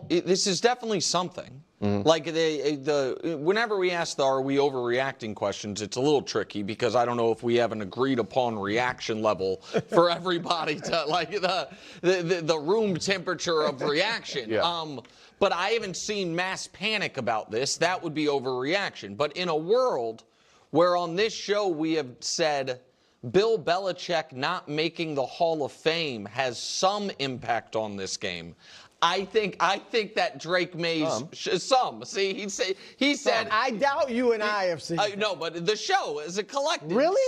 This is definitely something. Like whenever we ask the "Are we overreacting?" questions, it's a little tricky because I don't know if we have an agreed upon reaction level for everybody to like the room temperature of reaction. Yeah. But I haven't seen mass panic about this. That would be overreaction. But in a world where on this show we have said Bill Belichick not making the Hall of Fame has some impact on this game. I think that Drake Maye's some. See, he said. I doubt you and I have seen. No, but the show is a collective. Really?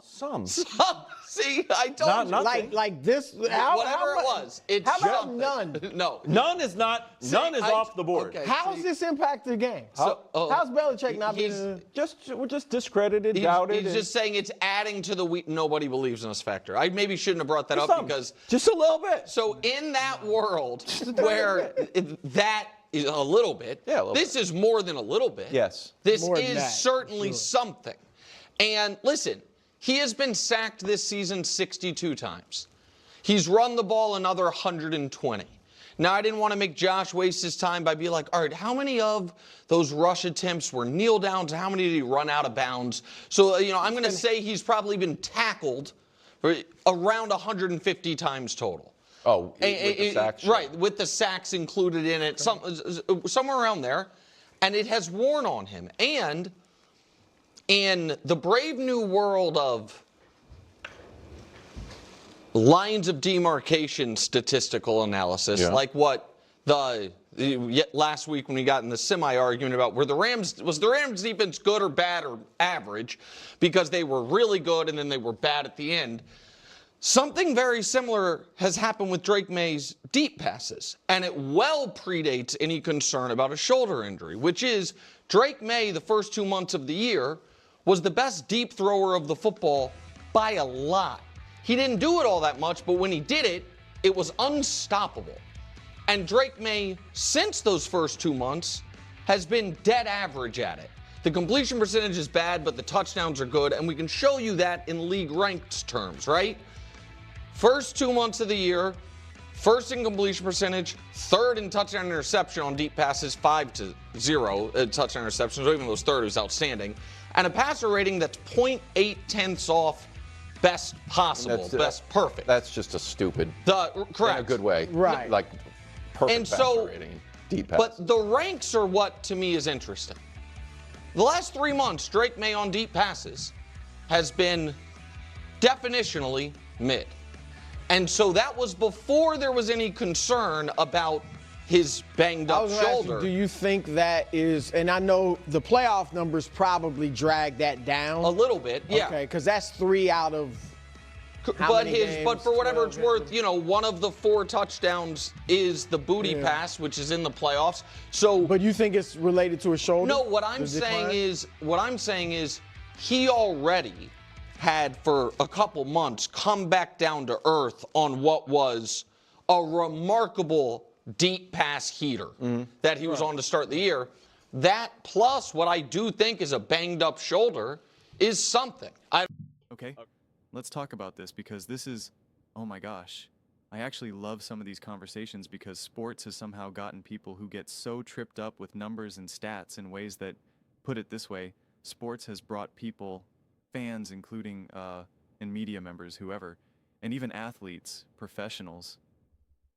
Some. See, I told you. Like this. Whatever it was. It's how about something. none? No. None is not. None is off the board. Okay, How does this impact the game? How's Belichick not being? We're just discredited, doubted. He's just saying it's adding to the nobody believes in us factor. I maybe shouldn't have brought that up because just a little bit. So in that world where that is a little bit, this is more than a little bit. Yes. This is certainly something. And listen, he has been sacked this season 62 times. He's run the ball another 120. Now, I didn't want to make Josh waste his time by being like, all right, how many of those rush attempts were kneel downs? How many did he run out of bounds? So, I'm going to say he's probably been tackled around 150 times total. Oh, with the sacks. Right, with the sacks included in it, somewhere around there. And it has worn on him. And in the brave new world of lines of demarcation statistical analysis, like what last week when we got in the semi-argument about was the Rams defense good or bad or average, because they were really good and then they were bad at the end. Something very similar has happened with Drake Maye's deep passes, and it well predates any concern about a shoulder injury, which is Drake Maye, the first 2 months of the year, was the best deep thrower of the football by a lot. He didn't do it all that much, but when he did it, it was unstoppable. And Drake Maye, since those first 2 months, has been dead average at it. The completion percentage is bad, but the touchdowns are good, and we can show you that in league ranked terms, right? First 2 months of the year, first in completion percentage, third in touchdown interception on deep passes, 5-0 touchdown interceptions, or even those third is outstanding, and a passer rating that's 0.8 off best possible, best perfect. That's just a stupid. Correct. In a good way. Right. Like perfect and passer rating, deep pass. But the ranks are what to me is interesting. The last 3 months, Drake Maye on deep passes has been definitionally mid. And so that was before there was any concern about his banged up shoulder. Ask you, do you think that is, and I know the playoff numbers probably drag that down. A little bit, yeah. Okay, because that's 3 out of but for whatever it's worth, one of the 4 touchdowns is the booty pass, which is in the playoffs. So but you think it's related to a shoulder? No, what I'm saying is he already had for a couple months come back down to earth on what was a remarkable deep pass heater that he was on to start the year. That plus what I do think is a banged up shoulder is something. Okay, let's talk about this because this is, oh my gosh. I actually love some of these conversations because sports has somehow gotten people who get so tripped up with numbers and stats in ways that, put it this way, sports has brought people, fans including and media members, whoever, and even athletes, professionals,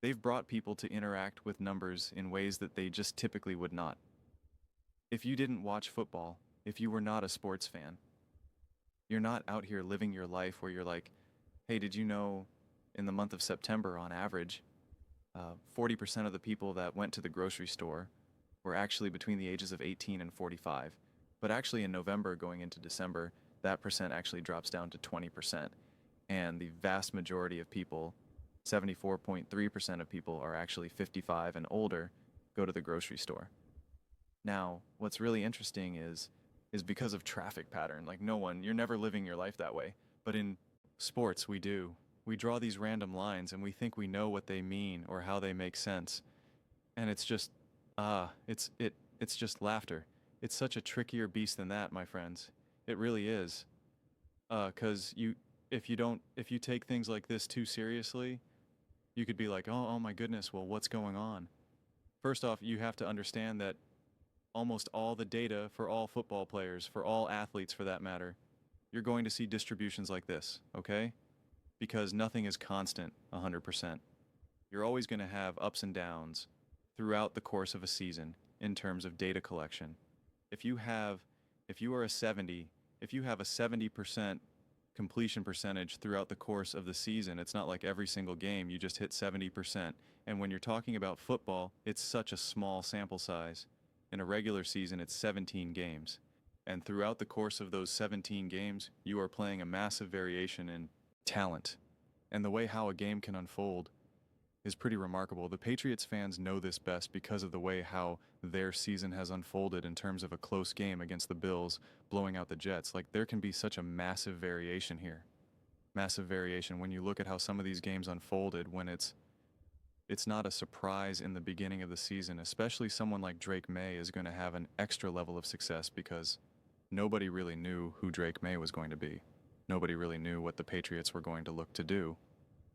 they've brought people to interact with numbers in ways that they just typically would not. If you didn't watch football, if you were not a sports fan, you're not out here living your life where you're like, hey, did you know in the month of September on average, 40% of the people that went to the grocery store were actually between the ages of 18 and 45. But actually in November going into December, that percent actually drops down to 20%. And the vast majority of people, 74.3% of people are actually 55 and older, go to the grocery store. Now, what's really interesting is because of traffic pattern. Like you're never living your life that way. But in sports, we do. We draw these random lines and we think we know what they mean or how they make sense. And it's just, it's just laughter. It's such a trickier beast than that, my friends. It really is. 'Cause if you take things like this too seriously, you could be like, oh my goodness, well, what's going on? First off, you have to understand that almost all the data for all football players, for all athletes for that matter, you're going to see distributions like this, okay? Because nothing is constant 100%. You're always going to have ups and downs throughout the course of a season in terms of data collection. If you have a 70% completion percentage throughout the course of the season, it's not like every single game you just hit 70%. And when you're talking about football, it's such a small sample size. In a regular season, it's 17 games. And throughout the course of those 17 games, you are playing a massive variation in talent. And the way how a game can unfold is pretty remarkable. The Patriots fans know this best because of the way how their season has unfolded in terms of a close game against the Bills, blowing out the Jets. Like, there can be such a massive variation here. Massive variation when you look at how some of these games unfolded, when it's not a surprise in the beginning of the season. Especially someone like Drake Maye is going to have an extra level of success because nobody really knew who Drake Maye was going to be. Nobody really knew what the Patriots were going to look to do.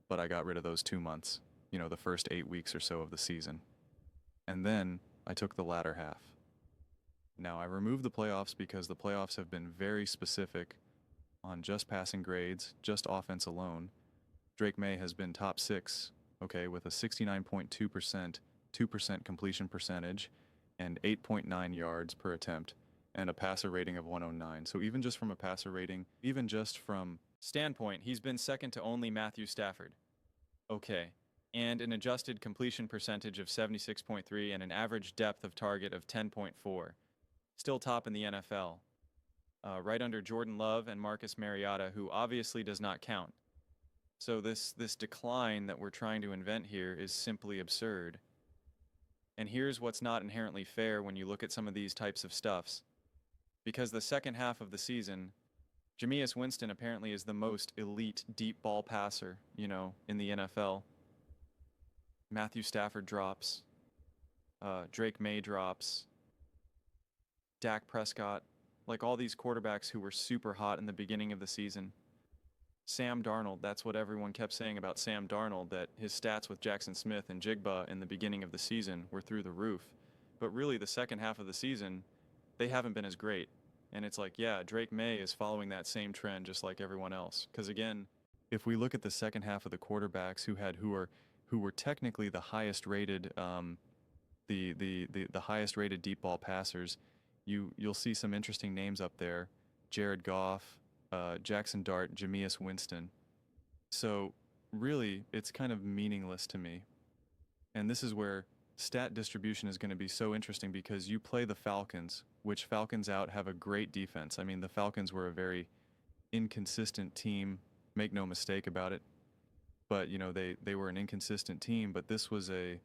But I got rid of those 2 months, the first 8 weeks or so of the season. And then I took the latter half. Now, I removed the playoffs because the playoffs have been very specific on just passing grades, just offense alone. Drake Maye has been top 6, okay, with a 69.2%, 2% completion percentage, and 8.9 yards per attempt, and a passer rating of 109. So even just from a passer rating, even just from standpoint, he's been second to only Matthew Stafford. Okay. And an adjusted completion percentage of 76.3 and an average depth of target of 10.4. Still top in the NFL. Right under Jordan Love and Marcus Mariota, who obviously does not count. So this decline that we're trying to invent here is simply absurd. And here's what's not inherently fair when you look at some of these types of stuffs. Because the second half of the season, Jameis Winston apparently is the most elite deep ball passer, in the NFL. Matthew Stafford drops. Drake Maye drops. Dak Prescott. Like all these quarterbacks who were super hot in the beginning of the season. Sam Darnold, that's what everyone kept saying about Sam Darnold, that his stats with Jackson Smith and Jigba in the beginning of the season were through the roof. But really, the second half of the season, they haven't been as great. And it's like, yeah, Drake Maye is following that same trend just like everyone else. Because again, if we look at the second half of the quarterbacks who were technically the highest rated, the highest rated deep ball passers, you'll see some interesting names up there: Jared Goff, Jackson Dart, Jameis Winston. So really, it's kind of meaningless to me. And this is where stat distribution is going to be so interesting, because you play the Falcons, which Falcons out have a great defense. I mean, the Falcons were a very inconsistent team, make no mistake about it. But, they were an inconsistent team, but this was a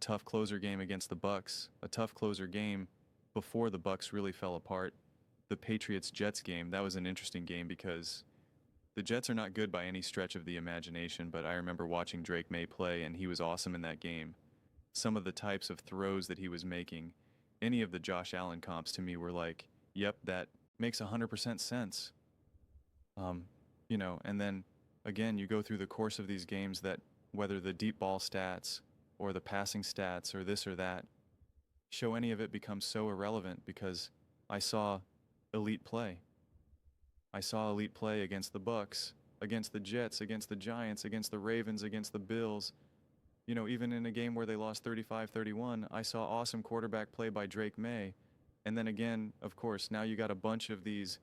tough closer game against the Bucs, a tough closer game before the Bucs really fell apart. The Patriots-Jets game, that was an interesting game because the Jets are not good by any stretch of the imagination, but I remember watching Drake Maye play, and he was awesome in that game. Some of the types of throws that he was making, any of the Josh Allen comps to me were like, yep, that makes 100% sense. And then, again, you go through the course of these games that whether the deep ball stats or the passing stats or this or that, show any of it becomes so irrelevant, because I saw elite play. I saw elite play against the Bucs, against the Jets, against the Giants, against the Ravens, against the Bills. Even in a game where they lost 35-31, I saw awesome quarterback play by Drake Maye. And then again, of course, now you got a bunch of these,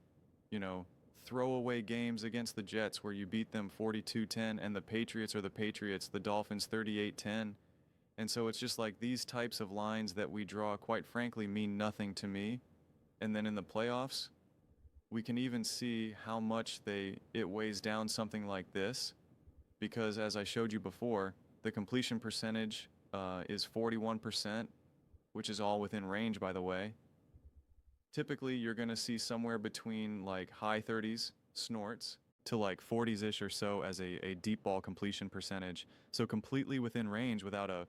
throwaway games against the Jets where you beat them 42-10, and the Patriots are the Patriots, the Dolphins 38-10. And so it's just like these types of lines that we draw, quite frankly, mean nothing to me. And then in the playoffs, we can even see how much it weighs down something like this, because as I showed you before, the completion percentage is 41%, which is all within range, by the way. Typically, you're going to see somewhere between like high 30s snorts to like 40s-ish or so as a deep ball completion percentage. So completely within range without a,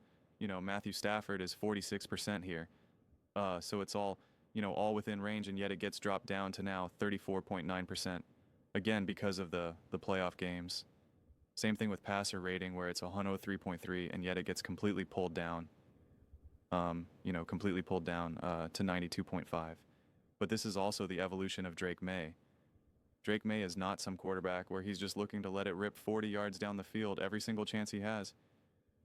Matthew Stafford is 46% here. So it's all, all within range, and yet it gets dropped down to now 34.9%. Again, because of the playoff games. Same thing with passer rating, where it's 103.3, and yet it gets completely pulled down. completely pulled down to 92.5. But this is also the evolution of Drake Maye. Drake Maye is not some quarterback where he's just looking to let it rip 40 yards down the field every single chance he has.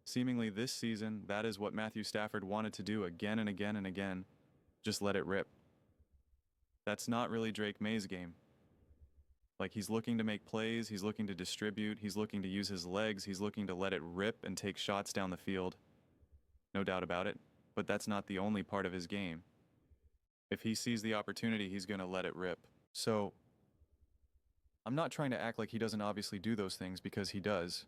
Seemingly this season, that is what Matthew Stafford wanted to do again and again and again. Just let it rip. That's not really Drake Maye's game. Like, he's looking to make plays, he's looking to distribute, he's looking to use his legs, he's looking to let it rip and take shots down the field. No doubt about it. But that's not the only part of his game. If he sees the opportunity, he's going to let it rip. So, I'm not trying to act like he doesn't obviously do those things, because he does.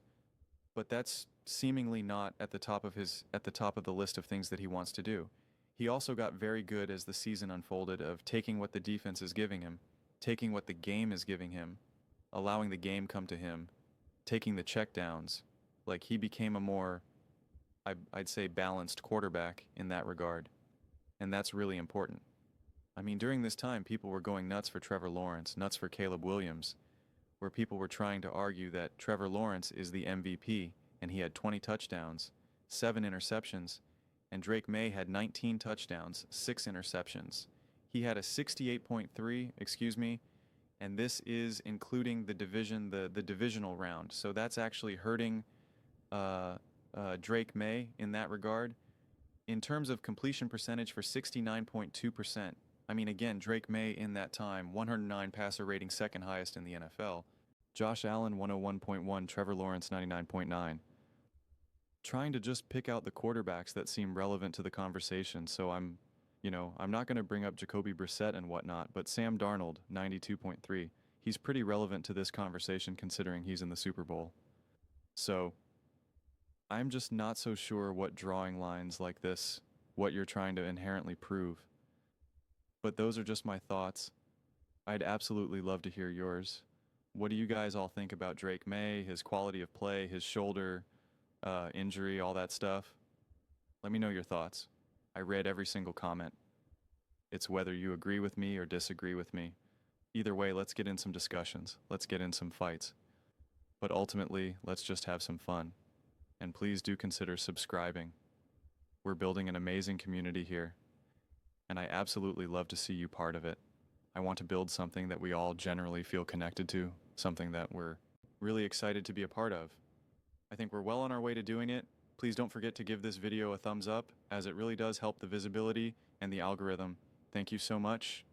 But that's seemingly not at the top of the list of things that he wants to do. He also got very good as the season unfolded of taking what the defense is giving him, taking what the game is giving him, allowing the game come to him, taking the checkdowns. Like, he became a more, I'd say, balanced quarterback in that regard. And that's really important. I mean, during this time, people were going nuts for Trevor Lawrence, nuts for Caleb Williams, where people were trying to argue that Trevor Lawrence is the MVP, and he had 20 touchdowns, 7 interceptions, and Drake Maye had 19 touchdowns, 6 interceptions. He had a 68.3, and this is including the divisional round. So that's actually hurting Drake Maye in that regard. In terms of completion percentage for 69.2%, I mean, again, Drake Maye in that time, 109 passer rating, second highest in the NFL. Josh Allen, 101.1, Trevor Lawrence, 99.9. Trying to just pick out the quarterbacks that seem relevant to the conversation, so I'm not going to bring up Jacoby Brissett and whatnot, but Sam Darnold, 92.3. He's pretty relevant to this conversation considering he's in the Super Bowl. So, I'm just not so sure what drawing lines like this, what you're trying to inherently prove. But those are just my thoughts. I'd absolutely love to hear yours. What do you guys all think about Drake Maye, his quality of play, his shoulder injury, all that stuff? Let me know your thoughts. I read every single comment. It's whether you agree with me or disagree with me. Either way, let's get in some discussions. Let's get in some fights. But ultimately, let's just have some fun. And please do consider subscribing. We're building an amazing community here, and I absolutely love to see you part of it. I want to build something that we all generally feel connected to, something that we're really excited to be a part of. I think we're well on our way to doing it. Please don't forget to give this video a thumbs up, as it really does help the visibility and the algorithm. Thank you so much,